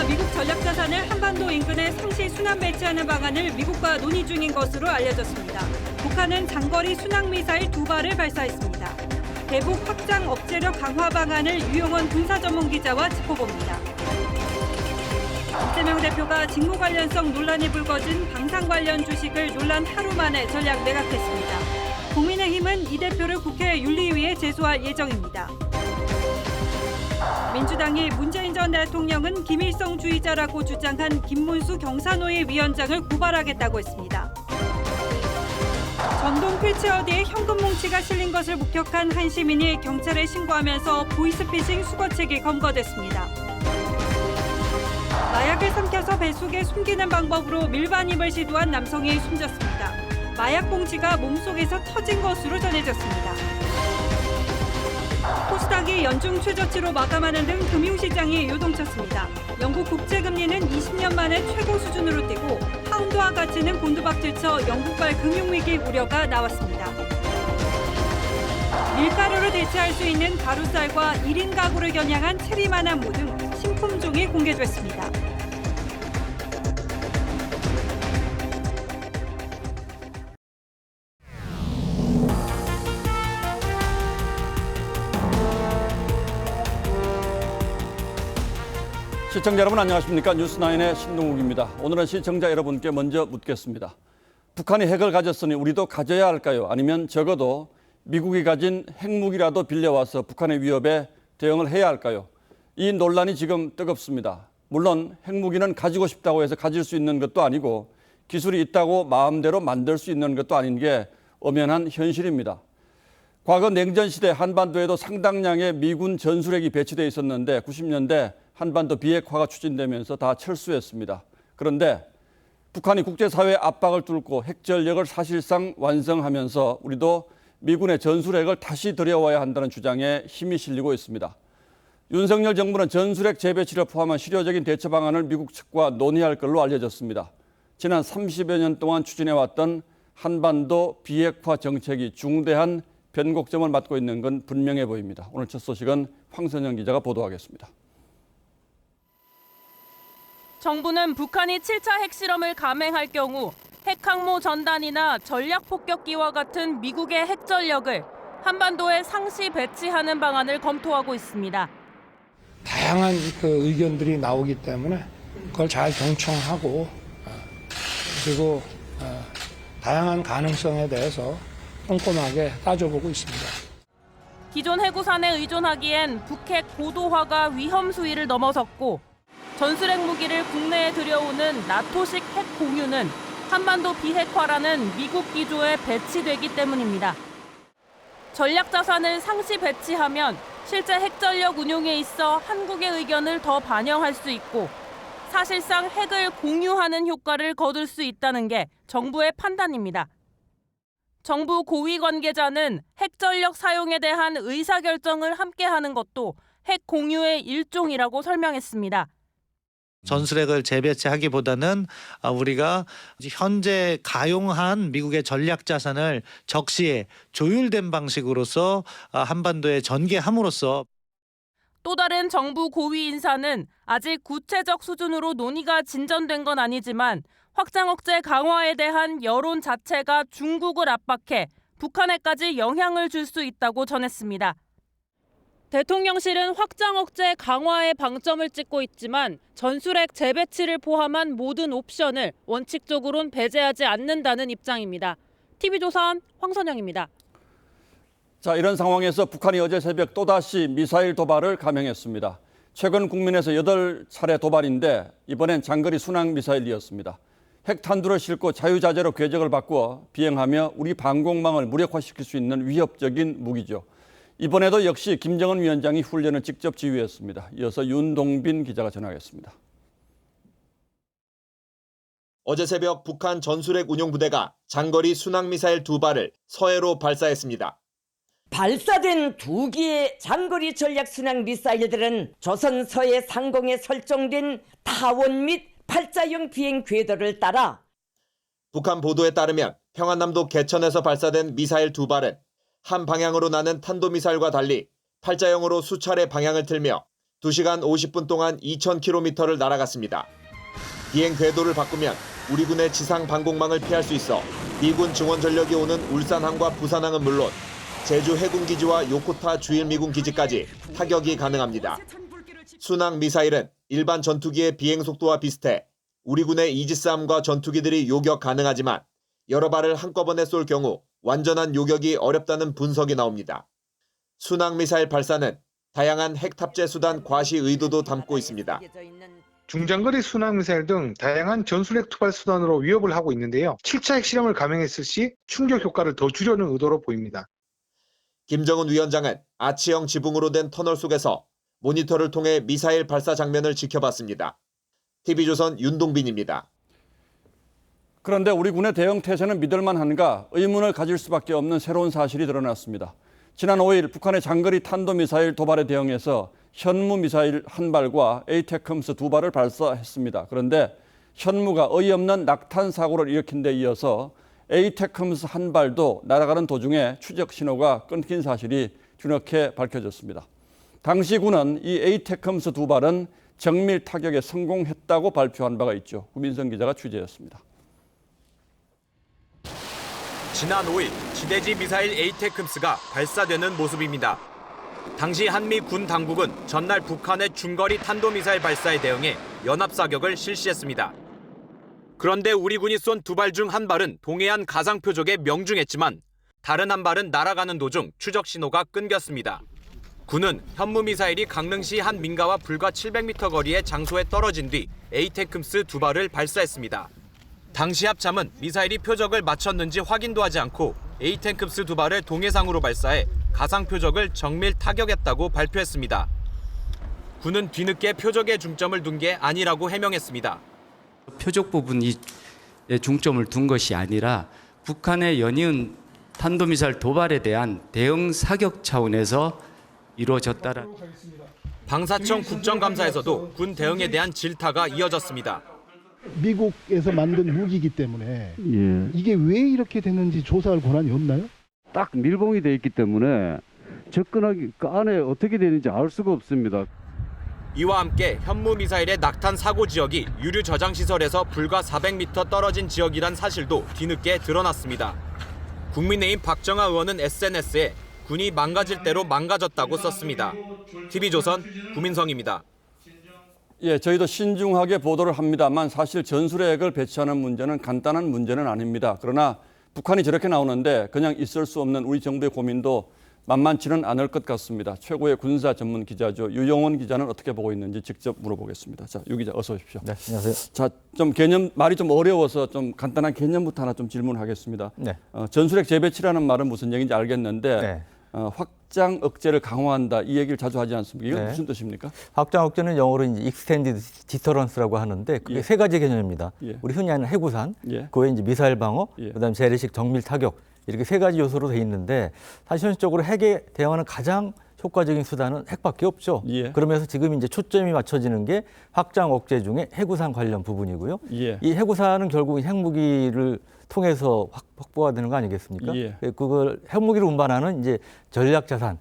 미국 전략자산을 한반도 인근에 상시 순환 배치하는 방안을 미국과 논의 중인 것으로 알려졌습니다. 북한은 장거리 순항미사일 2발을 발사했습니다. 대북 확장 억제력 강화 방안을 유용원 군사 전문 기자와 짚어봅니다. 이재명 대표가 직무 관련성 논란이 불거진 방산 관련 주식을 논란 하루 만에 전략 매각했습니다. 국민의힘은 이 대표를 국회 윤리위에 제소할 예정입니다. 민주당이 문재인 전 대통령은 김일성주의자라고 주장한 김문수 경사노위 위원장을 고발하겠다고 했습니다. 전동 휠체어뒤에 현금 뭉치가 실린 것을 목격한 한 시민이 경찰에 신고하면서 보이스피싱 수거책이 검거됐습니다. 마약을 삼켜서 배 속에 숨기는 방법으로 밀반입을 시도한 남성이 숨졌습니다. 마약 봉지가 몸속에서 터진 것으로 전해졌습니다. 코스닥이 연중 최저치로 마감하는 등 금융시장이 요동쳤습니다. 영국 국채금리는 20년 만에 최고 수준으로 뛰고 파운드화 가치는 곤두박질쳐 영국발 금융위기 우려가 나왔습니다. 밀가루로 대체할 수 있는 가루쌀과 1인 가구를 겨냥한 체리만한무 등 신품종이 공개됐습니다. 시청자 여러분 안녕하십니까? 뉴스나인의 신동욱입니다. 오늘은 시청자 여러분께 먼저 묻겠습니다. 북한이 핵을 가졌으니 우리도 가져야 할까요? 아니면 적어도 미국이 가진 핵무기라도 빌려와서 북한의 위협에 대응을 해야 할까요? 이 논란이 지금 뜨겁습니다. 물론 핵무기는 가지고 싶다고 해서 가질 수 있는 것도 아니고 기술이 있다고 마음대로 만들 수 있는 것도 아닌 게 엄연한 현실입니다. 과거 냉전시대 한반도에도 상당량의 미군 전술핵이 배치되어 있었는데 90년대 한반도 비핵화가 추진되면서 다 철수했습니다. 그런데 북한이 국제사회의 압박을 뚫고 핵전력을 사실상 완성하면서 우리도 미군의 전술핵을 다시 들여와야 한다는 주장에 힘이 실리고 있습니다. 윤석열 정부는 전술핵 재배치를 포함한 실효적인 대처 방안을 미국 측과 논의할 걸로 알려졌습니다. 지난 30여 년 동안 추진해왔던 한반도 비핵화 정책이 중대한 변곡점을 맞고 있는 건 분명해 보입니다. 오늘 첫 소식은 황선영 기자가 보도하겠습니다. 정부는 북한이 7차 핵실험을 감행할 경우 핵항모 전단이나 전략폭격기와 같은 미국의 핵전력을 한반도에 상시 배치하는 방안을 검토하고 있습니다. 다양한 의견들이 나오기 때문에 그걸 잘 경청하고 그리고 다양한 가능성에 대해서 꼼꼼하게 따져보고 있습니다. 기존 해구산에 의존하기엔 북핵 고도화가 위험 수위를 넘어섰고 전술핵 무기를 국내에 들여오는 나토식 핵 공유는 한반도 비핵화라는 미국 기조에 배치되기 때문입니다. 전략 자산을 상시 배치하면 실제 핵전력 운용에 있어 한국의 의견을 더 반영할 수 있고 사실상 핵을 공유하는 효과를 거둘 수 있다는 게 정부의 판단입니다. 정부 고위 관계자는 핵전력 사용에 대한 의사결정을 함께하는 것도 핵 공유의 일종이라고 설명했습니다. 전술핵을 재배치하기보다는 우리가 현재 가용한 미국의 전략 자산을 적시에 조율된 방식으로서 한반도에 전개함으로써 또 다른 정부 고위 인사는 아직 구체적 수준으로 논의가 진전된 건 아니지만 확장 억제 강화에 대한 여론 자체가 중국을 압박해 북한에까지 영향을 줄 수 있다고 전했습니다. 대통령실은 확장 억제 강화에 방점을 찍고 있지만 전술핵 재배치를 포함한 모든 옵션을 원칙적으로는 배제하지 않는다는 입장입니다. TV조선 황선영입니다. 자, 이런 상황에서 북한이 어제 새벽 또다시 미사일 도발을 감행했습니다. 최근 국민에서 8차례 도발인데 이번엔 장거리 순항 미사일이었습니다. 핵탄두를 싣고 자유자재로 궤적을 바꾸어 비행하며 우리 방공망을 무력화시킬 수 있는 위협적인 무기죠. 이번에도 역시 김정은 위원장이 훈련을 직접 지휘했습니다. 이어서 윤동빈 기자가 전하겠습니다. 어제 새벽 북한 전술핵 운용부대가 장거리 순항미사일 2발을 서해로 발사했습니다. 발사된 2기의 장거리 전략 순항 미사일들은 조선 서해 상공에 설정된 타원 및 팔자형 비행 궤도를 따라 북한 보도에 따르면 평안남도 개천에서 발사된 미사일 2발은 한 방향으로 나는 탄도미사일과 달리 팔자형으로 수차례 방향을 틀며 2시간 50분 동안 2,000km를 날아갔습니다. 비행 궤도를 바꾸면 우리 군의 지상 방공망을 피할 수 있어 미군 증원 전력이 오는 울산항과 부산항은 물론 제주 해군기지와 요코타 주일미군 기지까지 타격이 가능합니다. 순항 미사일은 일반 전투기의 비행 속도와 비슷해 우리 군의 이지스함과 전투기들이 요격 가능하지만 여러 발을 한꺼번에 쏠 경우 완전한 요격이 어렵다는 분석이 나옵니다. 순항 미사일 발사는 다양한 핵 탑재 수단 과시 의도도 담고 있습니다. 중장거리 순항미사일 등 다양한 전술핵 투발 수단으로 위협을 하고 있는데요. 7차 핵실험을 감행했을 시 충격 효과를 더 주려는 의도로 보입니다. 김정은 위원장은 아치형 지붕으로 된 터널 속에서 모니터를 통해 미사일 발사 장면을 지켜봤습니다. TV조선 윤동빈입니다. 그런데 우리 군의 대응 태세는 믿을만한가 의문을 가질 수밖에 없는 새로운 사실이 드러났습니다. 지난 5일 북한의 장거리 탄도미사일 도발에 대응해서 현무 미사일 한 발과 에이테크럼스 2발을 발사했습니다. 그런데 현무가 어이없는 낙탄 사고를 일으킨 데 이어서 에이테크럼스 한 발도 날아가는 도중에 추적 신호가 끊긴 사실이 뒤늦게 밝혀졌습니다. 당시 군은 이 에이테크럼스 2발은 정밀 타격에 성공했다고 발표한 바가 있죠. 구민성 기자가 취재했습니다. 지난 5일 지대지 미사일 에이테크럼스가 발사되는 모습입니다. 당시 한미 군 당국은 전날 북한의 중거리 탄도미사일 발사에 대응해 연합사격을 실시했습니다. 그런데 우리 군이 쏜 2발 중 한 발은 동해안 가상 표적에 명중했지만 다른 한 발은 날아가는 도중 추적 신호가 끊겼습니다. 군은 현무 미사일이 강릉시 한 민가와 불과 700m 거리의 장소에 떨어진 뒤 에이테크럼스 2발을 발사했습니다. 당시 합참은 미사일이 표적을 맞췄는지 확인도 하지 않고 에이테크럼스 2발을 동해상으로 발사해 가상 표적을 정밀 타격했다고 발표했습니다. 군은 뒤늦게 표적에 중점을 둔 게 아니라고 해명했습니다. 표적 부분에 중점을 둔 것이 아니라 북한의 연이은 탄도미사일 도발에 대한 대응 사격 차원에서 이루어졌다라. 방사청 국정감사에서도 군 대응에 대한 질타가 이어졌습니다. 미국에서 만든 무기이기 때문에 이게 왜 이렇게 됐는지 조사할 권한이 없나요? 딱 밀봉이 돼 있기 때문에 접근하기 그 안에 어떻게 되는지 알 수가 없습니다. 이와 함께 현무 미사일의 낙탄 사고 지역이 유류 저장 시설에서 불과 400m 떨어진 지역이란 사실도 뒤늦게 드러났습니다. 국민의힘 박정아 의원은 SNS에 군이 망가질 대로 망가졌다고 썼습니다. TV조선 구민성입니다. 예, 저희도 신중하게 보도를 합니다만 사실 전술의 핵을 배치하는 문제는 간단한 문제는 아닙니다. 그러나 북한이 저렇게 나오는데 그냥 있을 수 없는 우리 정부의 고민도 만만치는 않을 것 같습니다. 최고의 군사 전문 기자죠. 유영원 기자는 어떻게 보고 있는지 직접 물어보겠습니다. 자, 유 기자 어서 오십시오. 네, 안녕하세요. 자, 좀 말이 좀 어려워서 좀 간단한 개념부터 하나 좀 질문하겠습니다. 네. 전술핵 재배치라는 말은 무슨 얘기인지 알겠는데 네. 확장 억제를 강화한다 이 얘기를 자주 하지 않습니까? 이건 네. 무슨 뜻입니까? 확장 억제는 영어로 이제 extended deterrence라고 하는데 그게 세 가지 개념입니다. 우리 흔히 하는 해구산, 그외 이제 미사일 방어, 그다음에 재래식 정밀 타격 이렇게 세 가지 요소로 돼 있는데 사실 현실적으로 핵에 대응하는 가장 효과적인 수단은 핵밖에 없죠. 그러면서 지금 이제 초점이 맞춰지는 게 확장 억제 중에 해구산 관련 부분이고요. 이 해구산은 결국 핵무기를 통해서 확보가 되는 거 아니겠습니까? 그걸 핵무기를 운반하는 이제 전략 자산이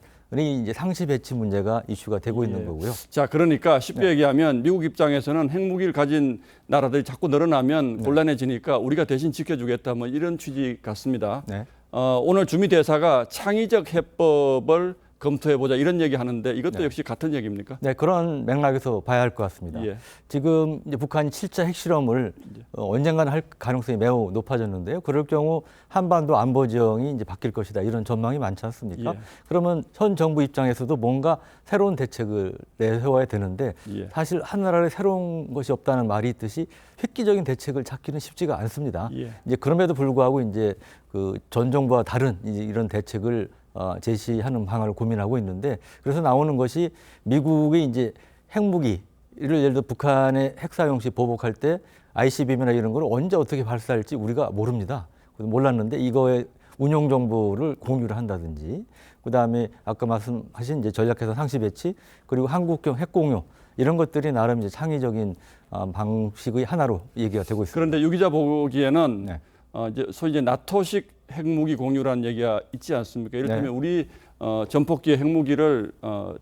이제 상시 배치 문제가 이슈가 되고 있는 거고요. 자, 그러니까 쉽게 얘기하면 미국 입장에서는 핵무기를 가진 나라들이 자꾸 늘어나면 곤란해지니까 우리가 대신 지켜주겠다 뭐 이런 취지 같습니다. 오늘 주미 대사가 창의적 해법을 검토해보자 이런 얘기 하는데 이것도 역시 같은 얘기입니까? 네, 그런 맥락에서 봐야 할 것 같습니다. 지금 이제 북한이 7차 핵실험을 언젠가는 할 가능성이 매우 높아졌는데요. 그럴 경우 한반도 안보 지형이 이제 바뀔 것이다 이런 전망이 많지 않습니까? 그러면 현 정부 입장에서도 뭔가 새로운 대책을 내세워야 되는데 사실 하늘아래 새로운 것이 없다는 말이 있듯이 획기적인 대책을 찾기는 쉽지가 않습니다. 이제 그럼에도 불구하고 이제 그 전 정부와 다른 이제 이런 대책을 제시하는 방안을 고민하고 있는데 그래서 나오는 것이 미국이 이제 핵무기를 예를 들어 북한의 핵 사용 시 보복할 때 ICBM이나 이런 걸 언제 어떻게 발사할지 우리가 모릅니다. 몰랐는데 이거의 운용 정보를 공유를 한다든지 그다음에 아까 말씀하신 이제 전략해서 상시 배치 그리고 한국형 핵 공유 이런 것들이 나름 이제 창의적인 방식의 하나로 얘기가 되고 있습니다. 그런데 유 기자 보기에는 이제 소위 이제 나토식 핵무기 공유라는 얘기가 있지 않습니까? 이를테면 우리 전폭기의 핵무기를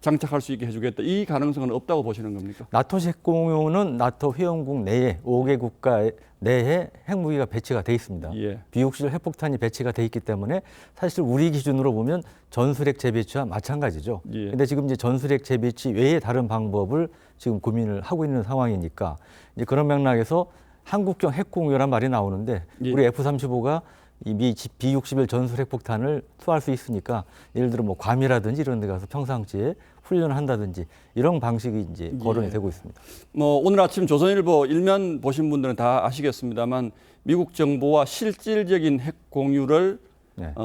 장착할 수 있게 해주겠다. 이 가능성은 없다고 보시는 겁니까? 나토식 공유는 나토 회원국 내에 5개 국가 내에 핵무기가 배치가 돼 있습니다. 예. 비옥시절 핵폭탄이 배치가 돼 있기 때문에 사실 우리 기준으로 보면 전술핵 재배치와 마찬가지죠. 그런데 지금 이제 전술핵 재배치 외에 다른 방법을 지금 고민을 하고 있는 상황이니까 이제 그런 맥락에서 한국형 핵공유란 말이 나오는데 우리 F-35가 이 미 B-61 전술핵 폭탄을 투하할 수 있으니까 예를 들어 뭐 괌이라든지 이런 데 가서 평상시에 훈련을 한다든지 이런 방식이 이제 거론이 되고 있습니다. 뭐 오늘 아침 조선일보 일면 보신 분들은 다 아시겠습니다만 미국 정부와 실질적인 핵 공유를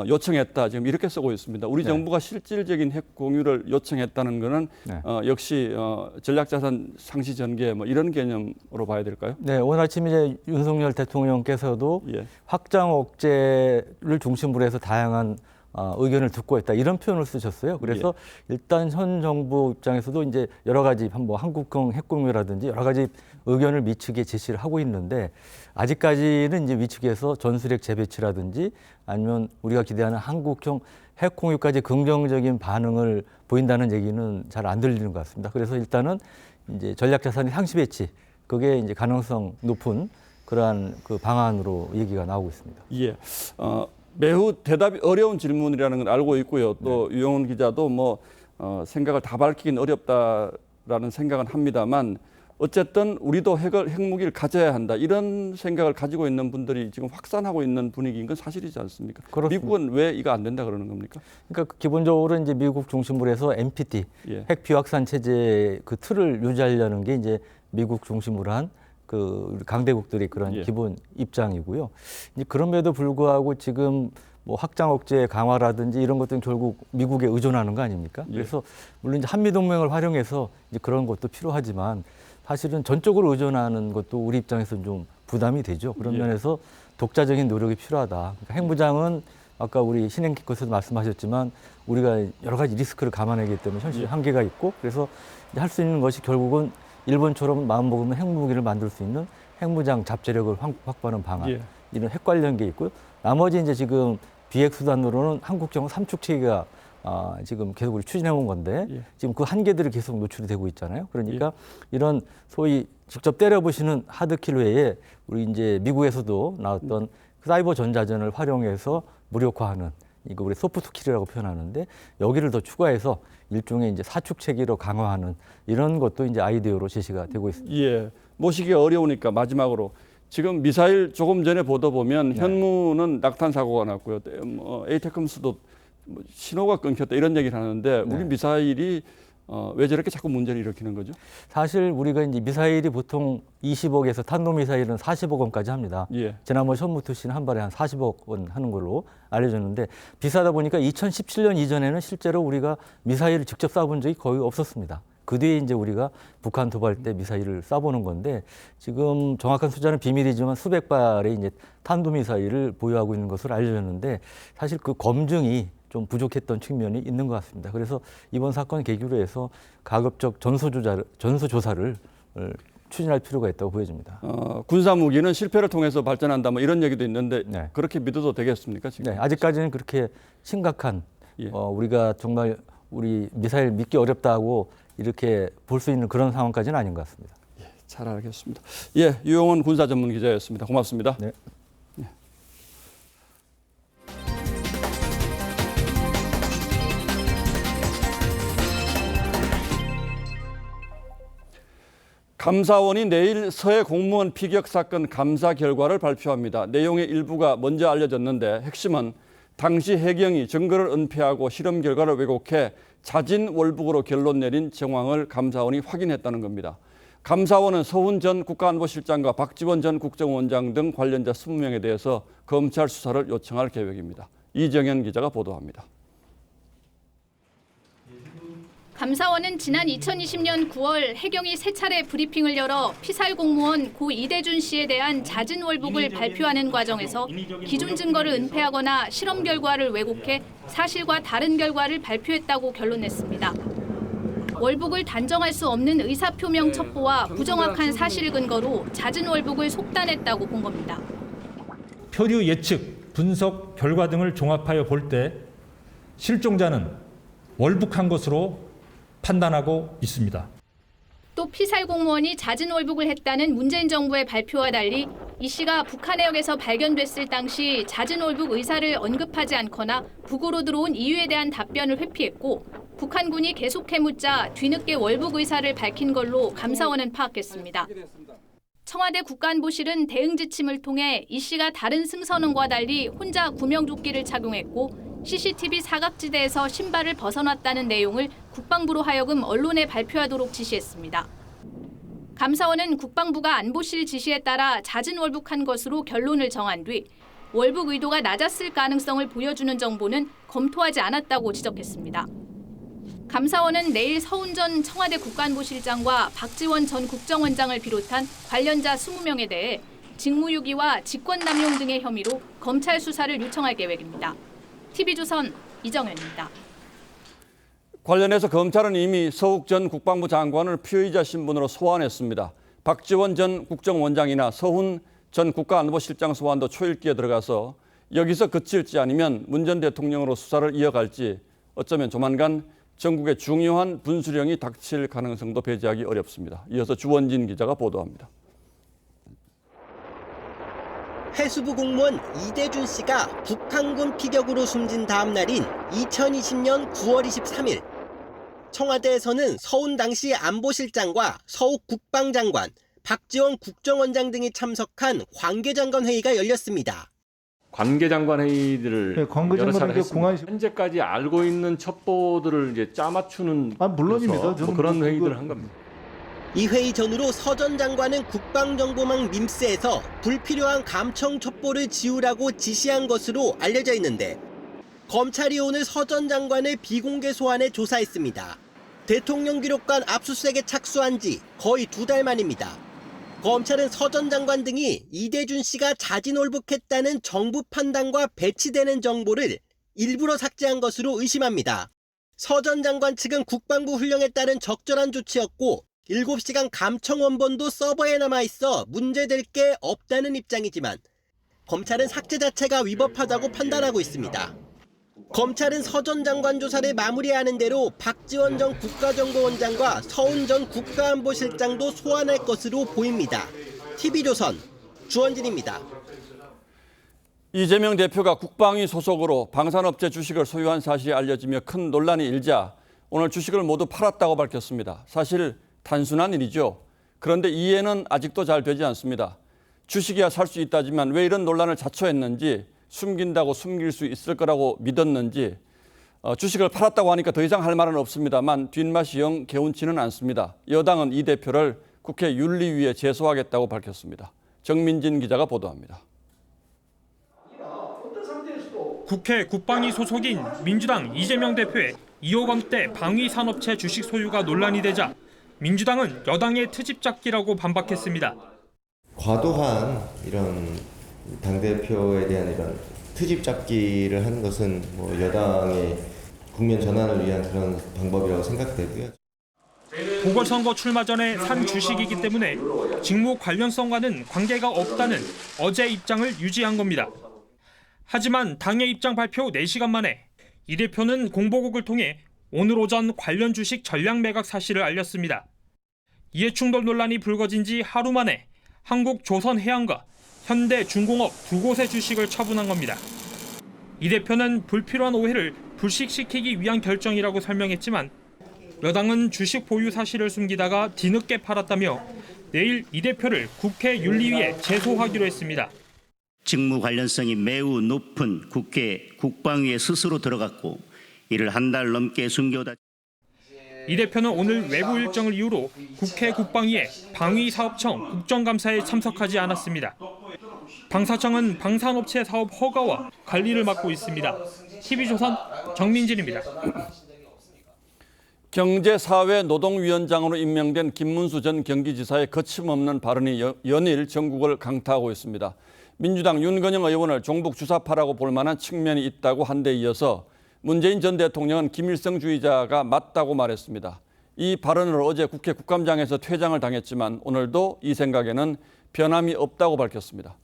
요청했다. 지금 이렇게 쓰고 있습니다. 우리 정부가 실질적인 핵 공유를 요청했다는 것은 역시 전략자산 상시 전개 뭐 이런 개념으로 봐야 될까요? 네, 오늘 아침 이제 윤석열 대통령께서도 확장 억제를 중심으로 해서 다양한 의견을 듣고 있다 이런 표현을 쓰셨어요. 그래서 일단 현 정부 입장에서도 이제 여러 가지 뭐 한국형 핵공유라든지 여러 가지 의견을 미측에 제시를 하고 있는데 아직까지는 이제 미측에서 전술핵 재배치라든지 아니면 우리가 기대하는 한국형 핵공유까지 긍정적인 반응을 보인다는 얘기는 잘 안 들리는 것 같습니다. 그래서 일단은 이제 전략자산의 상시 배치 그게 이제 가능성 높은 그러한 그 방안으로 얘기가 나오고 있습니다. 예. 매우 대답이 어려운 질문이라는 건 알고 있고요. 또 유영훈 기자도 뭐 생각을 다 밝히긴 어렵다라는 생각은 합니다만 어쨌든 우리도 핵무기를 가져야 한다 이런 생각을 가지고 있는 분들이 지금 확산하고 있는 분위기인 건 사실이지 않습니까? 그렇습니다. 미국은 왜 이거 안 된다 그러는 겁니까? 그러니까 기본적으로 이제 미국 중심으로 해서 NPT 핵 비확산 체제 그 틀을 유지하려는 게 이제 미국 중심으로 한 그 강대국들이 그런 기본 입장이고요. 이제 그럼에도 불구하고 지금 뭐 확장 억제 강화라든지 이런 것들은 결국 미국에 의존하는 거 아닙니까? 그래서 물론 이제 한미 동맹을 활용해서 이제 그런 것도 필요하지만 사실은 전적으로 의존하는 것도 우리 입장에서 좀 부담이 되죠. 그런 면에서 독자적인 노력이 필요하다. 그러니까 핵무장은 아까 우리 신행께서도 말씀하셨지만 우리가 여러 가지 리스크를 감안하기 때문에 현실 한계가 있고 그래서 할 수 있는 것이 결국은 일본처럼 마음먹으면 핵무기를 만들 수 있는 핵무장 잡재력을 확보하는 방안 이런 핵 관련 게 있고요. 나머지 이제 지금 비핵 수단으로는 한국형 삼축 체계가 지금 계속 우리 추진해 온 건데 지금 그 한계들이 계속 노출이 되고 있잖아요. 그러니까 이런 소위 직접 때려보시는 하드킬 외에 우리 이제 미국에서도 나왔던 사이버 전자전을 활용해서 무력화하는 이거 우리 소프트킬이라고 표현하는데 여기를 더 추가해서 일종의 이제 사축 체계로 강화하는 이런 것도 이제 아이디어로 제시가 되고 있습니다. 예, 모시기가 어려우니까 마지막으로 지금 미사일 조금 전에 보도 보면 현무는 낙탄 사고가 났고요. 에이테크스도 신호가 끊겼다 이런 얘기를 하는데 우리 미사일이 왜 저렇게 자꾸 문제를 일으키는 거죠? 사실 우리가 이제 미사일이 보통 20억에서 탄도미사일은 40억 원까지 합니다. 지난번 현무투시는 한 발에 한 40억 원 하는 걸로 알려졌는데 비싸다 보니까 2017년 이전에는 실제로 우리가 미사일을 직접 쏴본 적이 거의 없었습니다. 그 뒤에 이제 우리가 북한 도발 때 미사일을 쏴보는 건데 지금 정확한 숫자는 비밀이지만 수백 발의 이제 탄도미사일을 보유하고 있는 것으로 알려졌는데 사실 그 검증이 좀 부족했던 측면이 있는 것 같습니다. 그래서 이번 사건 계기로 해서 가급적 전수조사를 추진할 필요가 있다고 보여집니다. 군사무기는 실패를 통해서 발전한다 뭐 이런 얘기도 있는데 그렇게 믿어도 되겠습니까? 지금? 네, 아직까지는 그렇게 심각한 우리가 정말 우리 미사일 믿기 어렵다고 이렇게 볼 수 있는 그런 상황까지는 아닌 것 같습니다. 잘 알겠습니다. 유영훈 군사전문기자였습니다. 고맙습니다. 네. 감사원이 내일 서해 공무원 피격 사건 감사 결과를 발표합니다. 내용의 일부가 먼저 알려졌는데 핵심은 당시 해경이 증거를 은폐하고 실험 결과를 왜곡해 자진월북으로 결론 내린 정황을 감사원이 확인했다는 겁니다. 감사원은 서훈 전 국가안보실장과 박지원 전 국정원장 등 관련자 20명에 대해서 검찰 수사를 요청할 계획입니다. 이정현 기자가 보도합니다. 감사원은 지난 2020년 9월 해경이 세 차례 브리핑을 열어 피살 공무원 고 이대준 씨에 대한 자진월북을 발표하는 과정에서 기존 증거를 은폐하거나 실험 결과를 왜곡해 사실과 다른 결과를 발표했다고 결론냈습니다. 월북을 단정할 수 없는 의사표명 첩보와 부정확한 사실 근거로 자진월북을 속단했다고 본 겁니다. 표류 예측, 분석 결과 등을 종합하여 볼 때 실종자는 월북한 것으로 판단하고 있습니다. 또 피살 공무원이 잦은 월북을 했다는 문재인 정부의 발표와 달리 이 씨가 북한 해역에서 발견됐을 당시 잦은 월북 의사를 언급하지 않거나 북으로 들어온 이유에 대한 답변을 회피했고 북한군이 계속해 묻자 뒤늦게 월북 의사를 밝힌 걸로 감사원은 파악했습니다. 청와대 국가안보실은 대응 지침을 통해 이 씨가 다른 승선원과 달리 혼자 구명조끼를 착용했고 CCTV 사각지대에서 신발을 벗어났다는 내용을 국방부로 하여금 언론에 발표하도록 지시했습니다. 감사원은 국방부가 안보실 지시에 따라 잦은 월북한 것으로 결론을 정한 뒤 월북 의도가 낮았을 가능성을 보여주는 정보는 검토하지 않았다고 지적했습니다. 감사원은 내일 서훈 전 청와대 국가안보실장과 박지원 전 국정원장을 비롯한 관련자 20명에 대해 직무유기와 직권남용 등의 혐의로 검찰 수사를 요청할 계획입니다. TV조선 이정현입니다. 관련해서 검찰은 이미 서욱 전 국방부 장관을 피의자 신분으로 소환했습니다. 박지원 전 국정원장이나 서훈 전 국가안보실장 소환도 초읽기에 들어가서 여기서 그칠지 아니면 문 전 대통령으로 수사를 이어갈지 어쩌면 조만간 전국의 중요한 분수령이 닥칠 가능성도 배제하기 어렵습니다. 이어서 주원진 기자가 보도합니다. 해수부 공무원 이대준 씨가 북한군 피격으로 숨진 다음 날인 2020년 9월 23일 청와대에서는 서훈 당시 안보실장과 서욱 국방장관, 박지원 국정원장 등이 참석한 관계장관 회의가 열렸습니다. 관계장관 회의들을 여러 차례 했습니다. 현재까지 알고 있는 첩보들을 이제 짜맞추는 물론입니다. 뭐 그런 회의들을 한 겁니다. 이 회의 전후로 서 전 장관은 국방정보망 밈스에서 불필요한 감청 첩보를 지우라고 지시한 것으로 알려져 있는데 검찰이 오늘 서 전 장관을 비공개 소환해 조사했습니다. 대통령 기록관 압수수색에 착수한 지 거의 2달 만입니다. 검찰은 서 전 장관 등이 이대준 씨가 자진 월북했다는 정부 판단과 배치되는 정보를 일부러 삭제한 것으로 의심합니다. 서 전 장관 측은 국방부 훈령에 따른 적절한 조치였고 7시간 감청 원본도 서버에 남아있어 문제될 게 없다는 입장이지만 검찰은 삭제 자체가 위법하다고 판단하고 있습니다. 검찰은 서 전 장관 조사를 마무리하는 대로 박지원 전 국가정보원장과 서훈 전 국가안보실장도 소환할 것으로 보입니다. TV조선 주원진입니다. 이재명 대표가 국방위 소속으로 방산업체 주식을 소유한 사실이 알려지며 큰 논란이 일자 오늘 주식을 모두 팔았다고 밝혔습니다. 사실 단순한 일이죠. 그런데 이해는 아직도 잘 되지 않습니다. 주식이야 살 수 있다지만 왜 이런 논란을 자초했는지 숨긴다고 숨길 수 있을 거라고 믿었는지 주식을 팔았다고 하니까 더 이상 할 말은 없습니다만 뒷맛이 영 개운치는 않습니다. 여당은 이 대표를 국회 윤리위에 제소하겠다고 밝혔습니다. 정민진 기자가 보도합니다. 국회 국방위 소속인 민주당 이재명 대표의 2억 원대 방위산업체 주식 소유가 논란이 되자 민주당은 여당의 트집 잡기라고 반박했습니다. 과도한 이런 당대표에 대한 이런 트집 잡기를 하는 것은 뭐 여당의 국면 전환을 위한 그런 방법이라고 생각되고요. 보궐선거 출마 전에 산 주식이기 때문에 직무 관련성과는 관계가 없다는 어제 입장을 유지한 겁니다. 하지만 당의 입장 발표 4시간 만에 이 대표는 공보국을 통해 오늘 오전 관련 주식 전량 매각 사실을 알렸습니다. 이해충돌 논란이 불거진 지 하루 만에 한국조선해양과 현대중공업 2곳의 주식을 처분한 겁니다. 이 대표는 불필요한 오해를 불식시키기 위한 결정이라고 설명했지만 여당은 주식 보유 사실을 숨기다가 뒤늦게 팔았다며 내일 이 대표를 국회 윤리위에 제소하기로 했습니다. 직무 관련성이 매우 높은 국회 국방위에 스스로 들어갔고 이를 한 달 넘게 숨겨다. 이 대표는 오늘 외부 일정을 이유로 국회 국방위에 방위사업청 국정감사에 참석하지 않았습니다. 방사청은 방산업체 사업 허가와 관리를 맡고 있습니다. TV조선 정민진입니다. 경제사회노동위원장으로 임명된 김문수 전 경기지사의 거침없는 발언이 연일 전국을 강타하고 있습니다. 민주당 윤건영 의원을 종북 주사파라고 볼 만한 측면이 있다고 한 데 이어서 문재인 전 대통령은 김일성주의자가 맞다고 말했습니다. 이 발언을 어제 국회 국감장에서 퇴장을 당했지만 오늘도 이 생각에는 변함이 없다고 밝혔습니다.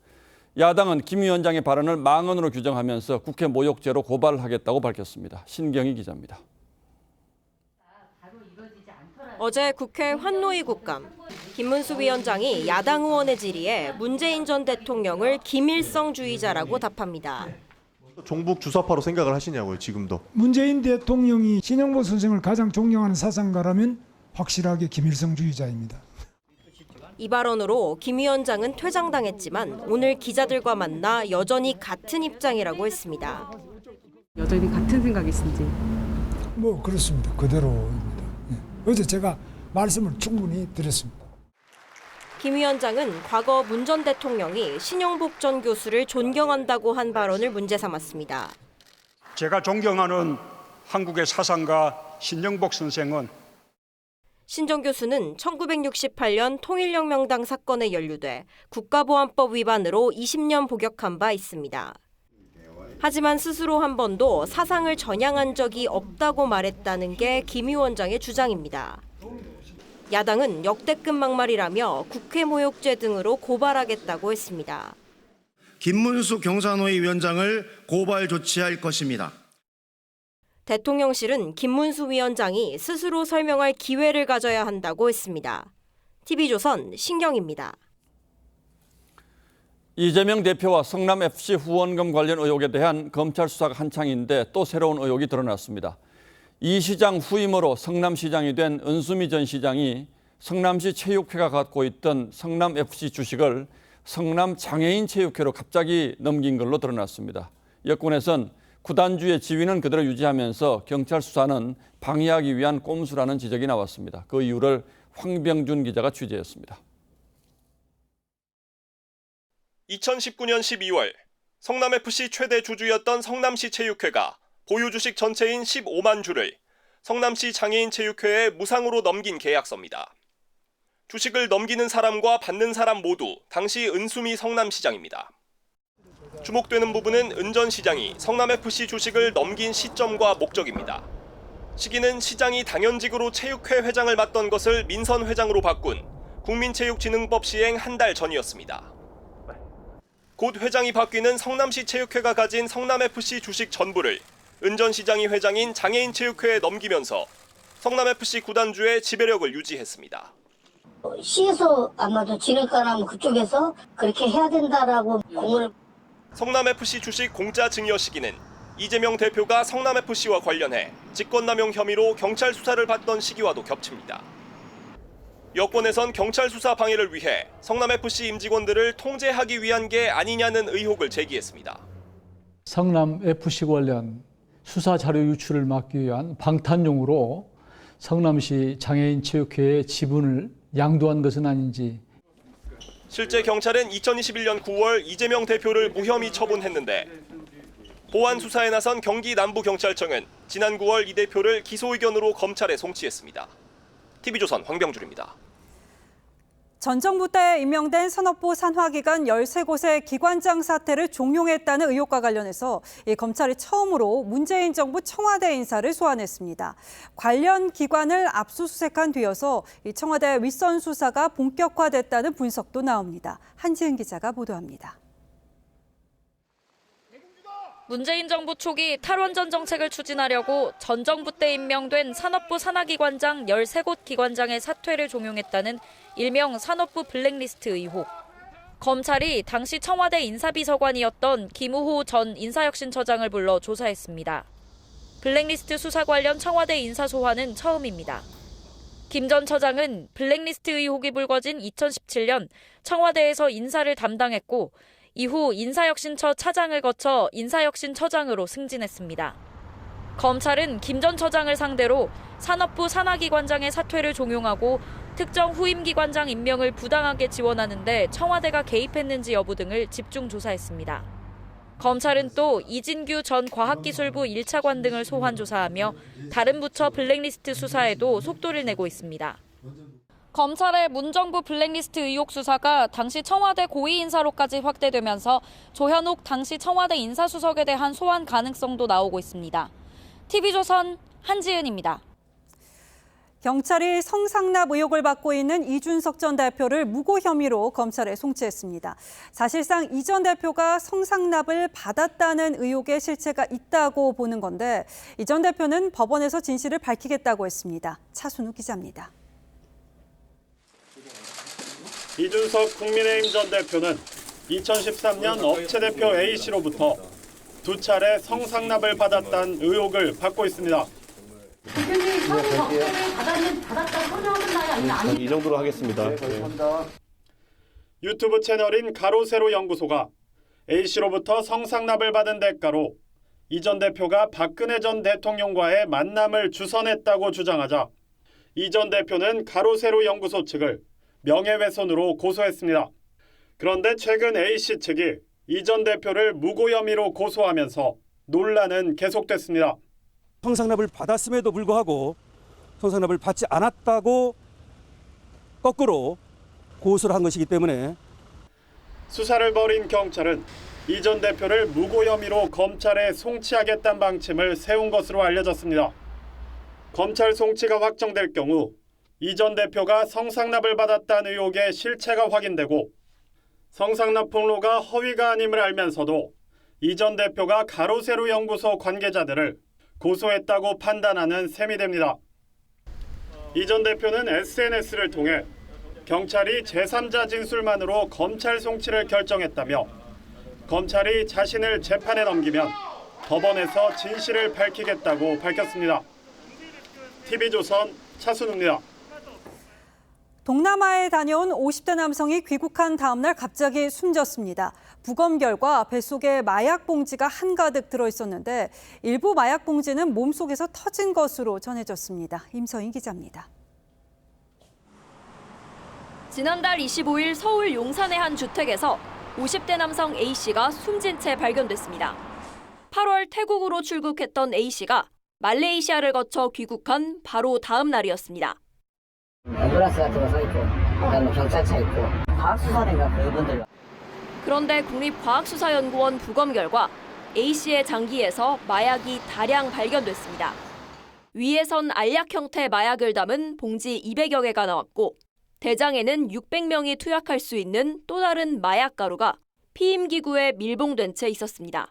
야당은 김 위원장의 발언을 망언으로 규정하면서 국회 모욕죄로 고발하겠다고 밝혔습니다. 신경희 기자입니다. 어제 국회 환노위 국감, 김문수 위원장이 야당 의원의 질의에 문재인 전 대통령을 김일성주의자라고 답합니다. 종북 주사파로 생각을 하시냐고요, 지금도. 문재인 대통령이 신영보 선생을 가장 존경하는 사상가라면 확실하게 김일성주의자입니다. 이 발언으로 김 위원장은 퇴장당했지만 오늘 기자들과 만나 여전히 같은 입장이라고 했습니다. 여전히 같은 생각이신지? 뭐 그렇습니다. 그대로입니다. 어제 제가 말씀을 충분히 드렸습니다. 김 위원장은 과거 문 전 대통령이 신영복 전 교수를 존경한다고 한 발언을 문제 삼았습니다. 제가 존경하는 한국의 사상가 신영복 선생은 신 전 교수는 1968년 통일혁명당 사건에 연루돼 국가보안법 위반으로 20년 복역한 바 있습니다. 하지만 스스로 한 번도 사상을 전향한 적이 없다고 말했다는 게 김 위원장의 주장입니다. 야당은 역대급 막말이라며 국회 모욕죄 등으로 고발하겠다고 했습니다. 김문수 경사노위 위원장을 고발 조치할 것입니다. 대통령실은 김문수 위원장이 스스로 설명할 기회를 가져야 한다고 했습니다. TV조선 신경입니다. 이재명 대표와 성남FC 후원금 관련 의혹에 대한 검찰 수사가 한창인데 또 새로운 의혹이 드러났습니다. 이 시장 후임으로 성남시장이 된 은수미 전 시장이 성남시 체육회가 갖고 있던 성남FC 주식을 성남장애인체육회로 갑자기 넘긴 걸로 드러났습니다. 여권에선 구단주의 지위는 그대로 유지하면서 경찰 수사는 방해하기 위한 꼼수라는 지적이 나왔습니다. 그 이유를 황병준 기자가 취재했습니다. 2019년 12월 성남FC 최대 주주였던 성남시 체육회가 보유 주식 전체인 15만 주를 성남시 장애인체육회에 무상으로 넘긴 계약서입니다. 주식을 넘기는 사람과 받는 사람 모두 당시 은수미 성남시장입니다. 주목되는 부분은 은 전 시장이 성남FC 주식을 넘긴 시점과 목적입니다. 시기는 시장이 당연직으로 체육회 회장을 맡던 것을 민선 회장으로 바꾼 국민체육진흥법 시행 한 달 전이었습니다. 곧 회장이 바뀌는 성남시 체육회가 가진 성남FC 주식 전부를 은 전 시장이 회장인 장애인체육회에 넘기면서 성남FC 구단주의 지배력을 유지했습니다. 시에서 아마도 진행가라면 그쪽에서 그렇게 해야 된다라고 공을. 성남FC 주식 공짜 증여 시기는 이재명 대표가 성남FC와 관련해 직권남용 혐의로 경찰 수사를 받던 시기와도 겹칩니다. 여권에선 경찰 수사 방해를 위해 성남FC 임직원들을 통제하기 위한 게 아니냐는 의혹을 제기했습니다. 성남FC 관련 수사 자료 유출을 막기 위한 방탄용으로 성남시 장애인체육회의 지분을 양도한 것은 아닌지. 실제 경찰은 2021년 9월 이재명 대표를 무혐의 처분했는데 보안 수사에 나선 경기 남부경찰청은 지난 9월 이 대표를 기소 의견으로 검찰에 송치했습니다. TV조선 황병준입니다. 전 정부 때 임명된 산업부 산하기관 13곳의 기관장 사퇴를 종용했다는 의혹과 관련해서 검찰이 처음으로 문재인 정부 청와대 인사를 소환했습니다. 관련 기관을 압수수색한 뒤여서 청와대 윗선 수사가 본격화됐다는 분석도 나옵니다. 한지은 기자가 보도합니다. 문재인 정부 초기 탈원전 정책을 추진하려고 전 정부 때 임명된 산업부 산하기관장 13곳 기관장의 사퇴를 종용했다는 일명 산업부 블랙리스트 의혹. 검찰이 당시 청와대 인사비서관이었던 김우호 전 인사혁신처장을 불러 조사했습니다. 블랙리스트 수사 관련 청와대 인사 소환은 처음입니다. 김 전 처장은 블랙리스트 의혹이 불거진 2017년 청와대에서 인사를 담당했고 이후 인사혁신처 차장을 거쳐 인사혁신처장으로 승진했습니다. 검찰은 김 전 처장을 상대로 산업부 산하기관장의 사퇴를 종용하고 특정 후임기관장 임명을 부당하게 지원하는데 청와대가 개입했는지 여부 등을 집중 조사했습니다. 검찰은 또 이진규 전 과학기술부 1차관 등을 소환 조사하며 다른 부처 블랙리스트 수사에도 속도를 내고 있습니다. 검찰의 문정부 블랙리스트 의혹 수사가 당시 청와대 고위 인사로까지 확대되면서 조현옥 당시 청와대 인사수석에 대한 소환 가능성도 나오고 있습니다. TV조선 한지은입니다. 경찰이 성상납 의혹을 받고 있는 이준석 전 대표를 무고 혐의로 검찰에 송치했습니다. 사실상 이 전 대표가 성상납을 받았다는 의혹의 실체가 있다고 보는 건데 이 전 대표는 법원에서 진실을 밝히겠다고 했습니다. 차순우 기자입니다. 이준석 국민의힘 전 대표는 2013년 업체 대표 A씨로부터 2차례 성상납을 받았다는 의혹을 받고 있습니다. 대표님 처음에 업체를 받았다고 설명하셨나요? 아니면 아니요? 이 정도로 하겠습니다. 유튜브 채널인 가로세로 연구소가 A씨로부터 성상납을 받은 대가로 이 전 대표가 박근혜 전 대통령과의 만남을 주선했다고 주장하자 이 전 대표는 가로세로 연구소 측을 명예훼손으로 고소했습니다. 그런데 최근 A씨 측이 이 전 대표를 무고 혐의로 고소하면서 논란은 계속됐습니다. 성상납을 받았음에도 불구하고 성상납을 받지 않았다고 거꾸로 고소를 한 것이기 때문에 수사를 벌인 경찰은 이 전 대표를 무고 혐의로 검찰에 송치하겠다는 방침을 세운 것으로 알려졌습니다. 검찰 송치가 확정될 경우 이 전 대표가 성상납을 받았다는 의혹의 실체가 확인되고 성상납 폭로가 허위가 아님을 알면서도 이 전 대표가 가로세로 연구소 관계자들을 고소했다고 판단하는 셈이 됩니다. 이 전 대표는 SNS를 통해 경찰이 제3자 진술만으로 검찰 송치를 결정했다며 검찰이 자신을 재판에 넘기면 법원에서 진실을 밝히겠다고 밝혔습니다. TV조선 차순우입니다. 동남아에 다녀온 50대 남성이 귀국한 다음 날 갑자기 숨졌습니다. 부검 결과 뱃속에 마약 봉지가 한가득 들어있었는데 일부 마약 봉지는 몸속에서 터진 것으로 전해졌습니다. 임서인 기자입니다. 지난달 25일 서울 용산의 한 주택에서 50대 남성 A씨가 숨진 채 발견됐습니다. 8월 태국으로 출국했던 A씨가 말레이시아를 거쳐 귀국한 바로 다음 날이었습니다. 앰뷸런스 같은 거 서 있고, 그다음에 경찰차 있고, 과학수사대인가 그분들. 그런데 국립과학수사연구원 부검 결과 A씨의 장기에서 마약이 다량 발견됐습니다. 위에선 알약 형태 마약을 담은 봉지 200여 개가 나왔고 대장에는 600명이 투약할 수 있는 또 다른 마약 가루가 피임기구에 밀봉된 채 있었습니다.